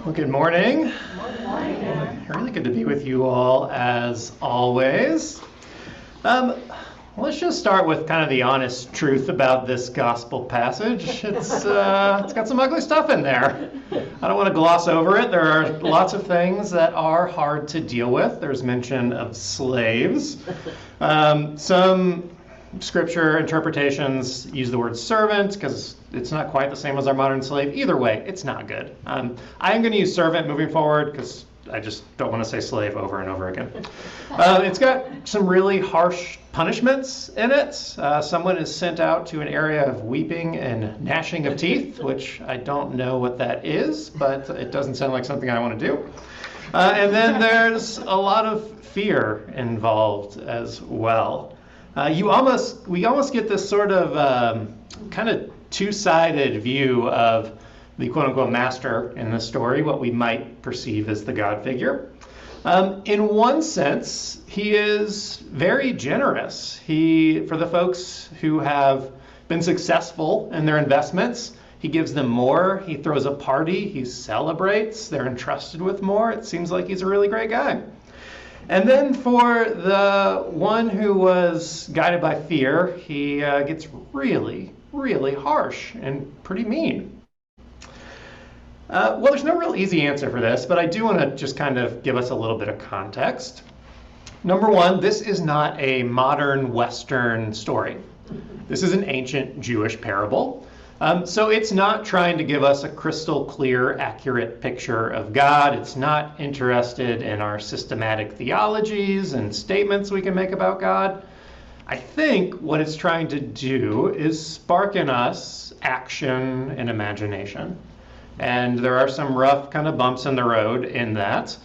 Well, good morning. Good morning. Really good to be with you all as always. Let's just start with kind of the honest truth about this gospel passage. It's got some ugly stuff in there. I don't want to gloss over it. There are lots of things that are hard to deal with. There's mention of slaves. Some scripture interpretations use the word servant because it's not quite the same as our modern slave. Either way, it's not good. I am going to use servant moving forward because I just don't want to say slave over and over again. It's got some really harsh punishments in it. Someone is sent out to an area of weeping and gnashing of teeth, which I don't know what that is, but it doesn't sound like something I want to do. And then there's a lot of fear involved as well. We almost get this sort of kind of two-sided view of the quote-unquote master in this story, what we might perceive as the God figure. In one sense, he is very generous. For the folks who have been successful in their investments, he gives them more. He throws a party. He celebrates. They're entrusted with more. It seems like he's a really great guy. And then for the one who was guided by fear, he gets really, really harsh and pretty mean. Well, there's no real easy answer for this, but I do want to just kind of give us a little bit of context. Number one, this is not a modern Western story. This is an ancient Jewish parable. So it's not trying to give us a crystal clear, accurate picture of God. It's not interested in our systematic theologies and statements we can make about God. I think what it's trying to do is spark in us action and imagination. And there are some rough kind of bumps in the road in that,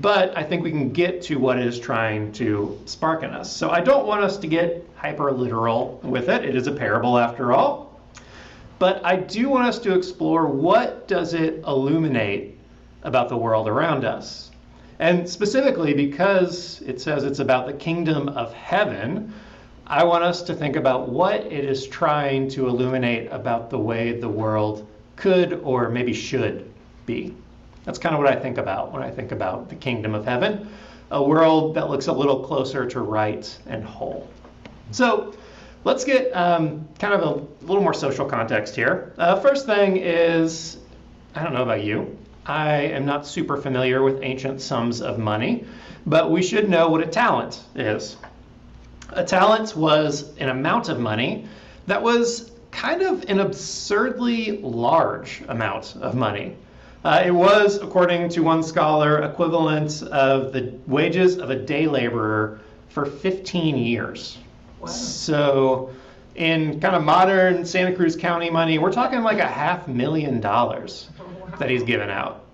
but I think we can get to what it is trying to spark in us. So I don't want us to get hyper literal with it. It is a parable after all. But I do want us to explore what does it illuminate about the world around us. And specifically because it says it's about the kingdom of heaven, I want us to think about what it is trying to illuminate about the way the world could or maybe should be. That's kind of what I think about when I think about the kingdom of heaven, a world that looks a little closer to right and whole. So let's get kind of a little more social context here. First thing is, I don't know about you, I am not super familiar with ancient sums of money, but we should know what a talent is. A talent was an amount of money that was kind of an absurdly large amount of money. It was, according to one scholar, equivalent of the wages of a day laborer for 15 years. Wow. So in kind of modern Santa Cruz County money, we're talking like $500,000 that he's given out.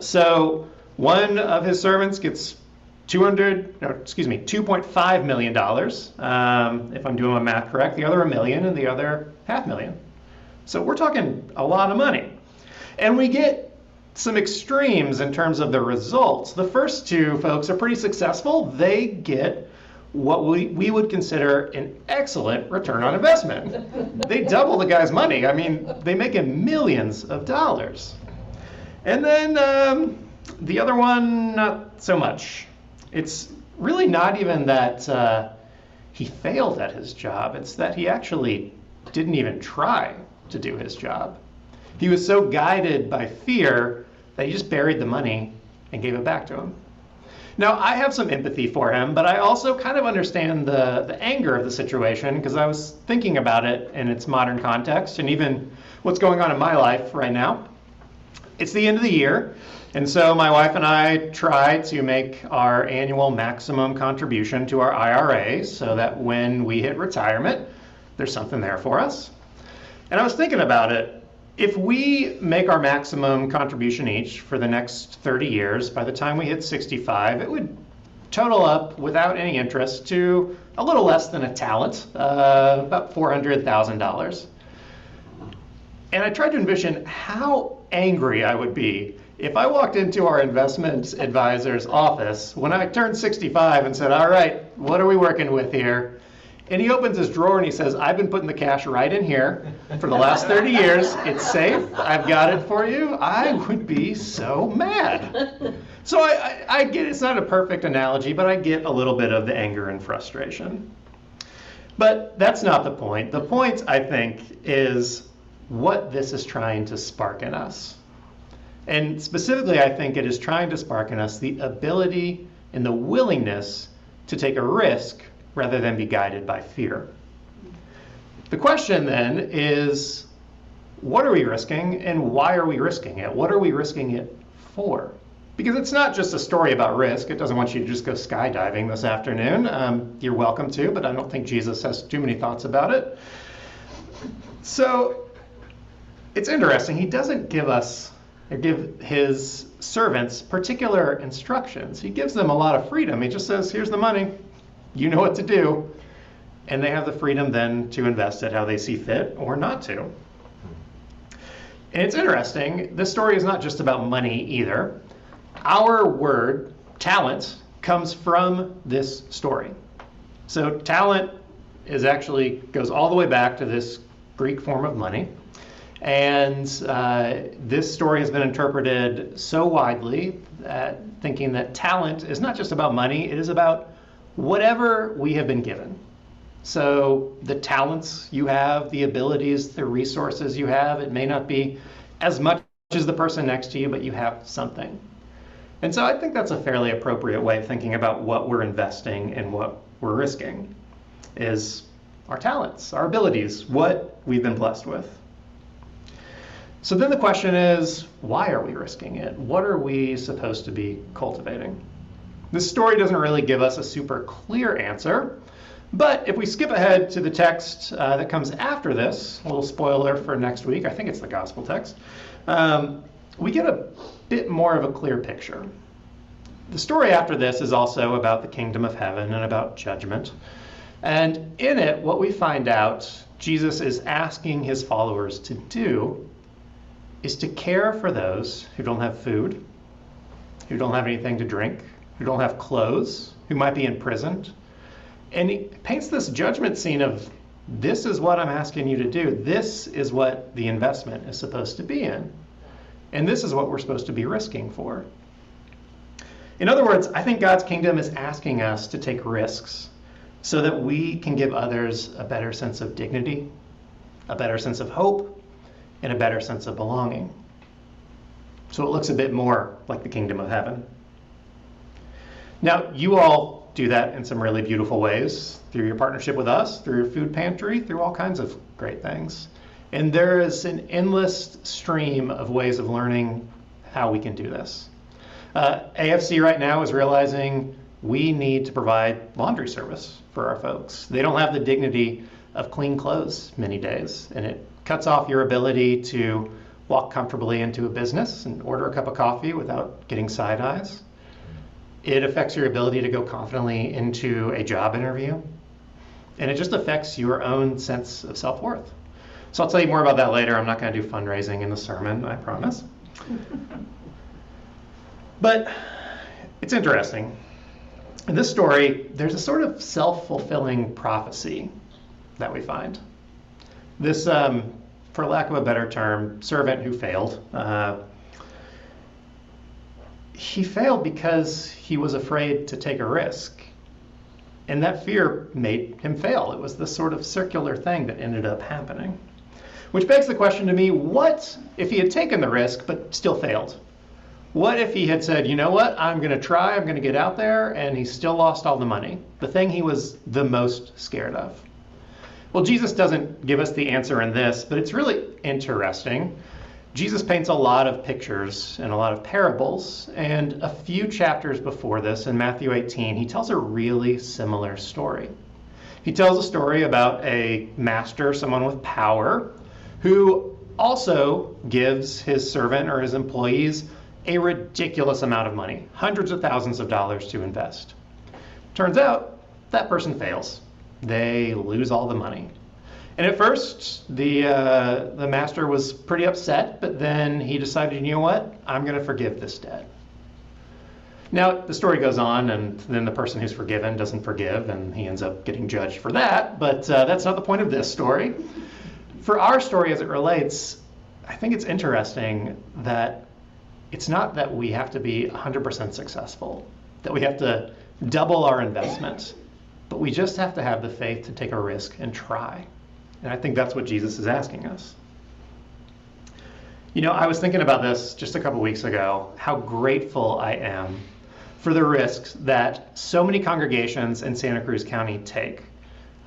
So one of his servants gets $2.5 million, if I'm doing my math correct. The other $1 million and the other $500,000. So we're talking a lot of money. And we get some extremes in terms of the results. The first two folks are pretty successful. They get what we would consider an excellent return on investment. They double the guy's money. I mean, they make him millions of dollars. And then the other one, not so much. It's really not even that he failed at his job. It's that he actually didn't even try to do his job. He was so guided by fear that he just buried the money and gave it back to him. Now, I have some empathy for him, but I also kind of understand the anger of the situation because I was thinking about it in its modern context and even what's going on in my life right now. It's the end of the year, and so my wife and I try to make our annual maximum contribution to our IRA so that when we hit retirement, there's something there for us. And I was thinking about it. If we make our maximum contribution each for the next 30 years, by the time we hit 65, it would total up without any interest to a little less than a talent, about $400,000. And I tried to envision how angry I would be if I walked into our investment advisor's office when I turned 65 and said, all right, what are we working with here? And he opens his drawer and he says, I've been putting the cash right in here for the last 30 years. It's safe. I've got it for you. I would be so mad. So I get it's not a perfect analogy, but I get a little bit of the anger and frustration. But that's not the point. The point, I think, is what this is trying to spark in us. And specifically, I think it is trying to spark in us the ability and the willingness to take a risk rather than be guided by fear. The question then is, what are we risking and why are we risking it? What are we risking it for? Because it's not just a story about risk. It doesn't want you to just go skydiving this afternoon. You're welcome to, but I don't think Jesus has too many thoughts about it. So it's interesting. He doesn't give us or give his servants particular instructions. He gives them a lot of freedom. He just says, here's the money. You know what to do. And they have the freedom then to invest it how they see fit or not to. And it's interesting. This story is not just about money either. Our word, talent, comes from this story. So talent is actually goes all the way back to this Greek form of money. And this story has been interpreted so widely that thinking that talent is not just about money, it is about whatever we have been given. So the talents you have, the abilities, the resources you have, it may not be as much as the person next to you, but you have something. And so I think that's a fairly appropriate way of thinking about what we're investing and what we're risking, is our talents, our abilities, what we've been blessed with. So then the question is, why are we risking it? What are we supposed to be cultivating? This story doesn't really give us a super clear answer, but if we skip ahead to the text that comes after this, a little spoiler for next week, I think it's the gospel text, we get a bit more of a clear picture. The story after this is also about the kingdom of heaven and about judgment. And in it, what we find out Jesus is asking his followers to do is to care for those who don't have food, who don't have anything to drink, who don't have clothes, who might be imprisoned. And he paints this judgment scene of, this is what I'm asking you to do. This is what the investment is supposed to be in. And this is what we're supposed to be risking for. In other words, I think God's kingdom is asking us to take risks so that we can give others a better sense of dignity, a better sense of hope, and a better sense of belonging. So it looks a bit more like the kingdom of heaven. Now, you all do that in some really beautiful ways, through your partnership with us, through your food pantry, through all kinds of great things. And there is an endless stream of ways of learning how we can do this. AFC right now is realizing we need to provide laundry service for our folks. They don't have the dignity of clean clothes many days, and it cuts off your ability to walk comfortably into a business and order a cup of coffee without getting side eyes. It affects your ability to go confidently into a job interview, and it just affects your own sense of self-worth. So I'll tell you more about that later. I'm not going to do fundraising in the sermon, I promise. But it's interesting. In this story, there's a sort of self-fulfilling prophecy that we find. This, for lack of a better term, servant who failed. He failed because he was afraid to take a risk. And that fear made him fail. It was this sort of circular thing that ended up happening. Which begs the question to me, what if he had taken the risk but still failed? What if he had said, you know what, I'm going to try, I'm going to get out there, and he still lost all the money, the thing he was the most scared of? Well, Jesus doesn't give us the answer in this, but it's really interesting. Jesus paints a lot of pictures and a lot of parables, and a few chapters before this, in Matthew 18, he tells a really similar story. He tells a story about a master, someone with power, who also gives his servant or his employees a ridiculous amount of money, hundreds of thousands of dollars to invest. Turns out that person fails. They lose all the money. And at first, the master was pretty upset, but then he decided, you know what? I'm going to forgive this debt. Now, the story goes on, and then the person who's forgiven doesn't forgive, and he ends up getting judged for that, but that's not the point of this story. For our story as it relates, I think it's interesting that it's not that we have to be 100% successful, that we have to double our investment, but we just have to have the faith to take a risk and try. And I think that's what Jesus is asking us. You know, I was thinking about this just a couple weeks ago, how grateful I am for the risks that so many congregations in Santa Cruz County take.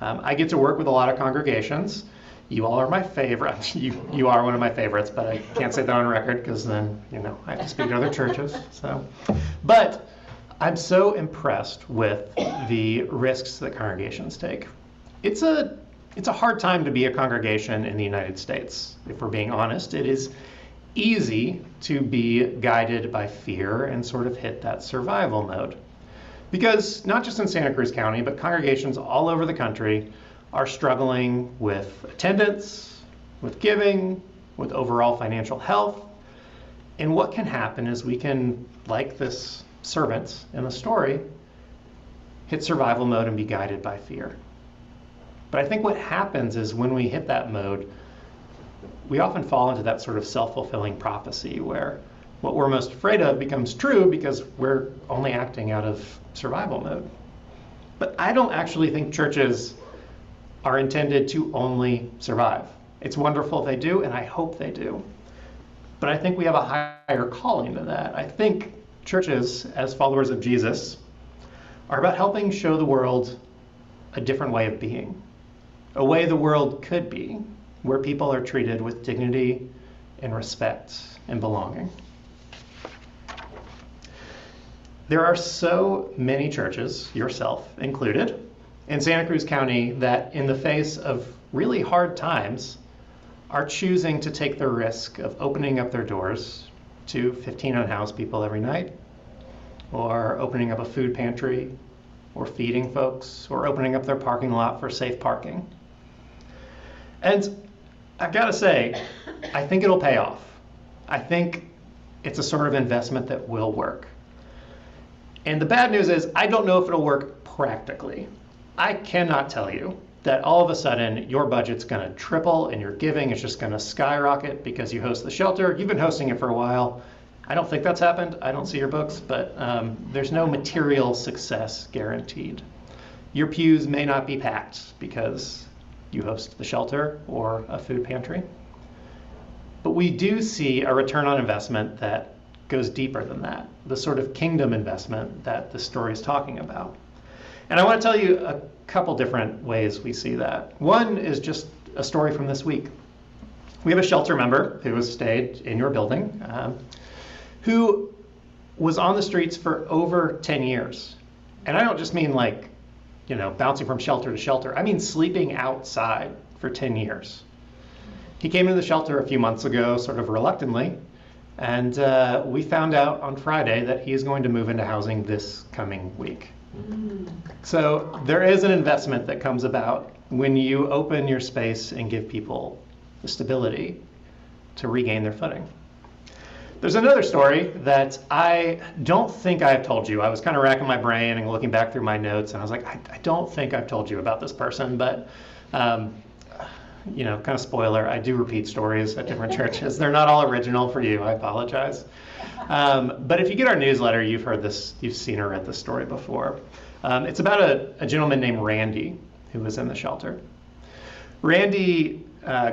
I get to work with a lot of congregations. You all are my favorite. You are one of my favorites, but I can't say that on record because then, you know, I have to speak to other churches. But I'm so impressed with the risks that congregations take. It's a hard time to be a congregation in the United States. If we're being honest, it is easy to be guided by fear and sort of hit that survival mode. Because not just in Santa Cruz County, but congregations all over the country are struggling with attendance, with giving, with overall financial health. And what can happen is we can, like this servant in the story, hit survival mode and be guided by fear. But I think what happens is when we hit that mode, we often fall into that sort of self-fulfilling prophecy where what we're most afraid of becomes true because we're only acting out of survival mode. But I don't actually think churches are intended to only survive. It's wonderful if they do, and I hope they do. But I think we have a higher calling than that. I think churches, as followers of Jesus, are about helping show the world a different way of being, a way the world could be, where people are treated with dignity and respect and belonging. There are so many churches, yourself included, in Santa Cruz County that in the face of really hard times are choosing to take the risk of opening up their doors to 15 unhoused people every night, or opening up a food pantry, or feeding folks, or opening up their parking lot for safe parking. And I've got to say, I think it'll pay off. I think it's a sort of investment that will work. And the bad news is, I don't know if it'll work practically. I cannot tell you that all of a sudden your budget's going to triple and your giving is just going to skyrocket because you host the shelter. You've been hosting it for a while. I don't think that's happened. I don't see your books, but there's no material success guaranteed. Your pews may not be packed because you host the shelter or a food pantry. But we do see a return on investment that goes deeper than that, the sort of kingdom investment that the story is talking about. And I want to tell you a couple different ways we see that. One is just a story from this week. We have a shelter member who has stayed in your building, who was on the streets for over 10 years. And I don't just mean like, you know, bouncing from shelter to shelter. I mean sleeping outside for 10 years. He came into the shelter a few months ago, sort of reluctantly, and we found out on Friday that he is going to move into housing this coming week. So there is an investment that comes about when you open your space and give people the stability to regain their footing. There's another story that I don't think I've told you. I was kind of racking my brain and looking back through my notes, and I was like, I don't think I've told you about this person, but you know, kind of spoiler, I do repeat stories at different churches. They're not all original for you, I apologize. But if you get our newsletter, you've heard this, you've seen or read this story before. It's about a gentleman named Randy who was in the shelter. Randy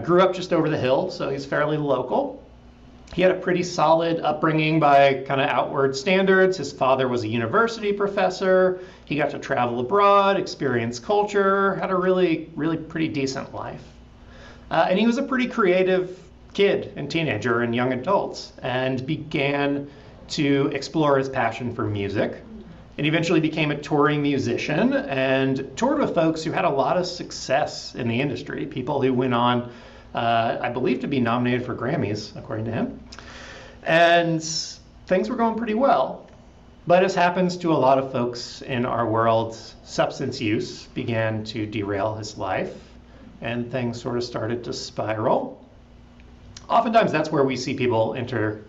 grew up just over the hill, so he's fairly local. He had a pretty solid upbringing by kind of outward standards. His father was a university professor. He got to travel abroad, experience culture, had a really, really pretty decent life. And he was a pretty creative kid and teenager and young adults, and began to explore his passion for music, and eventually became a touring musician and toured with folks who had a lot of success in the industry, people who went on, I believe, to be nominated for Grammys, according to him. And things were going pretty well. But as happens to a lot of folks in our world, substance use began to derail his life, and things sort of started to spiral. Oftentimes that's where we see people enter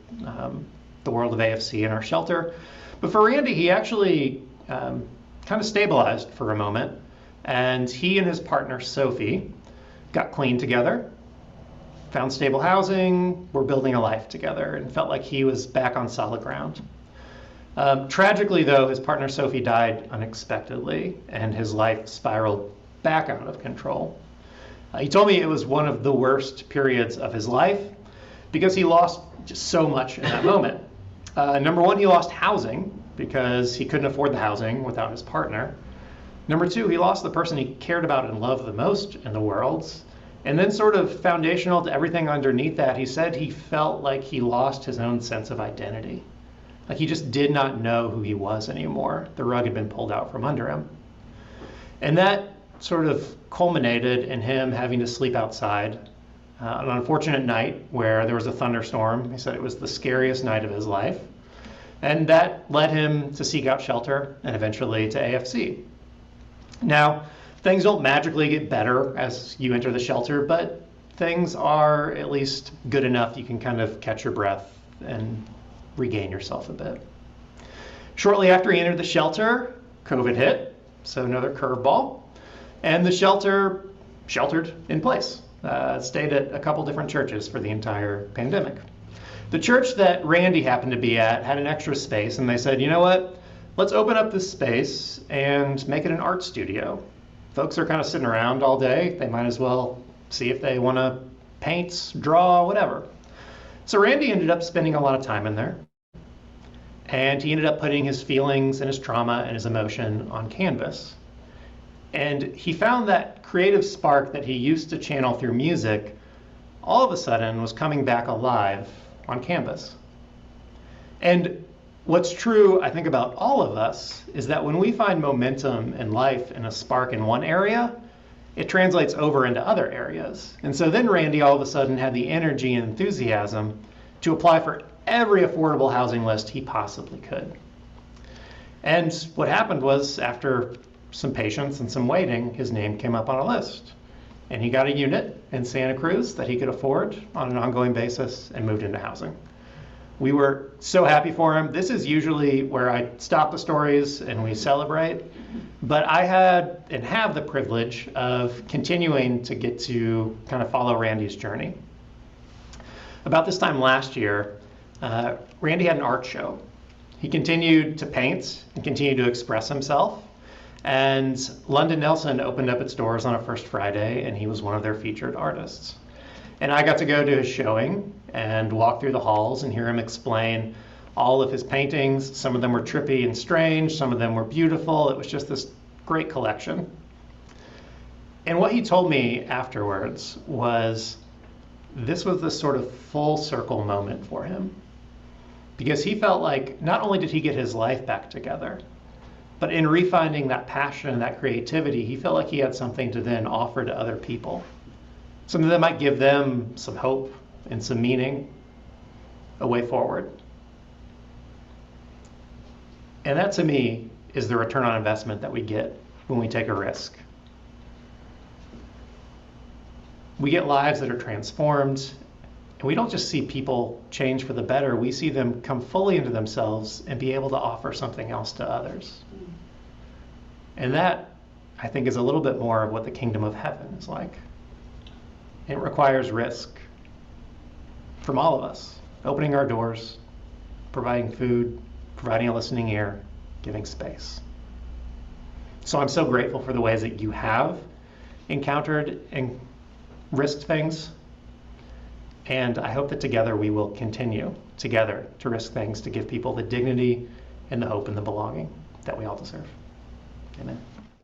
the world of AFC and our shelter. But for Randy, he actually kind of stabilized for a moment, and he and his partner Sophie got clean together, found stable housing, were building a life together, and felt like he was back on solid ground. Tragically, though, his partner Sophie died unexpectedly, and his life spiraled back out of control. He told me it was one of the worst periods of his life because he lost just so much in that moment. Number one, he lost housing because he couldn't afford the housing without his partner. Number two, he lost the person he cared about and loved the most in the world. And then sort of foundational to everything underneath that, he said he felt like he lost his own sense of identity. Like he just did not know who he was anymore. The rug had been pulled out from under him. And that sort of culminated in him having to sleep outside on an unfortunate night where there was a thunderstorm. He said it was the scariest night of his life. And that led him to seek out shelter and eventually to AFC. Now, things don't magically get better as you enter the shelter, but things are at least good enough you can kind of catch your breath and regain yourself a bit. Shortly after he entered the shelter, COVID hit, so another curveball, and the shelter sheltered in place. Stayed at a couple different churches for the entire pandemic. The church that Randy happened to be at had an extra space, and they said, you know what, let's open up this space and make it an art studio. Folks are kind of sitting around all day. They might as well see if they want to paint, draw, whatever. So Randy ended up spending a lot of time in there, and he ended up putting his feelings and his trauma and his emotion on canvas. And he found that creative spark that he used to channel through music all of a sudden was coming back alive on canvas. And what's true, I think, about all of us is that when we find momentum in life and a spark in one area, it translates over into other areas. And so then Randy all of a sudden had the energy and enthusiasm to apply for every affordable housing list he possibly could. And what happened was, after some patience and some waiting, his name came up on a list. And he got a unit in Santa Cruz that he could afford on an ongoing basis and moved into housing. We were so happy for him. This is usually where I stop the stories and we celebrate, but I had and have the privilege of continuing to get to kind of follow Randy's journey. About this time last year, Randy had an art show. He continued to paint and continued to express himself. And London Nelson opened up its doors on a First Friday, and he was one of their featured artists. And I got to go to his showing and walk through the halls and hear him explain all of his paintings. Some of them were trippy and strange, some of them were beautiful. It was just this great collection. And what he told me afterwards was this was the sort of full circle moment for him, because he felt like not only did he get his life back together, but in refinding that passion and that creativity, he felt like he had something to then offer to other people. Something that might give them some hope and some meaning, a way forward. And that to me is the return on investment that we get when we take a risk. We get lives that are transformed, and we don't just see people change for the better, we see them come fully into themselves and be able to offer something else to others. And that, I think, is a little bit more of what the kingdom of heaven is like. It requires risk from all of us, opening our doors, providing food, providing a listening ear, giving space. So I'm so grateful for the ways that you have encountered and risked things. And I hope that together we will continue together to risk things to give people the dignity and the hope and the belonging that we all deserve. Amen.